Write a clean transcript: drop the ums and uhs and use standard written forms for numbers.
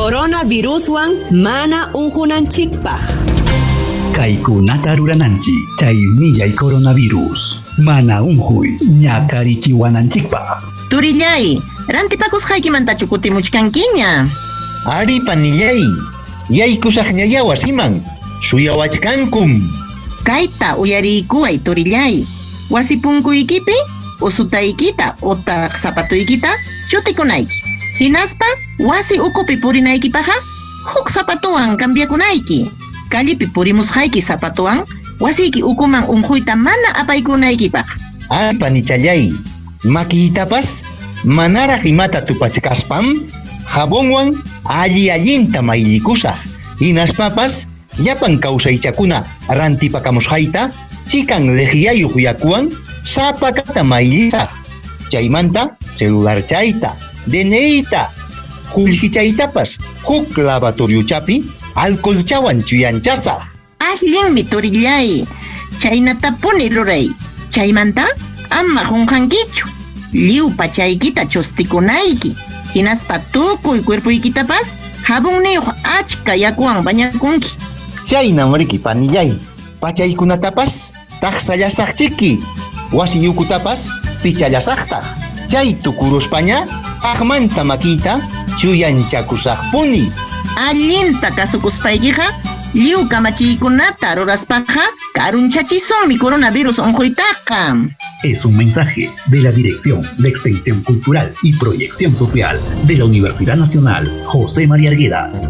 coronaviruswan mana unjunanchikpaq. Kaykunata rurananchi chay millay coronavirus mana unjuy ñakarichiwananchikpaq. Turillay, rantipakusqaykimantachu kutimuchkankiña. Ari panillay, yaykusaqñaya wasiman, suyawachkankum. Kayta uyariykuway turillay. Wasi punkuykipi usutaykita utaq zapatuykita chutikunayki. Hinaspa wasi ukupi purinaykipaqa huk zapatuwan cambiakunayki. Kallipi purimusqayki zapatuwan wasiyki ukuman unjuyta mana apaykunaykipaq. Ari panichallay, makiytapas manaraq imata tupachkaspam jabonwan allinta maylikusaq. Hinaspapas llapan kawsaychakuna rantipakamusqayta chikan legiayuq yakuwan sapakata maylisaq. Chaymanta celularchayta, DNIta, qullqichaytapas huk lavatoriochapi alcoholchawan chuyanchasaq. Allinmi turillay, chaynatapuni ruray. Chaymanta ama qunqankichu. Lliw pachaykita chustikunayki. Hinaspa tukuy cuerpuykitapas jabunniyuq achka yakuwan bañakunki. Chaynam riki panillay, pachaykunatapas taqsallasaqchiki, wasiyukutapas pichallasaqtaq. Chay tukuruspaña aqmanta makiyta chuyanchakusaqpuni. Allinta kasukuspaykiqa lliw kamachiykunata ruraspaqa karunchachisunmi coronavirus unjuytaqa. Es un mensaje de la Dirección de Extensión Cultural y Proyección Social de la Universidad Nacional José María Arguedas.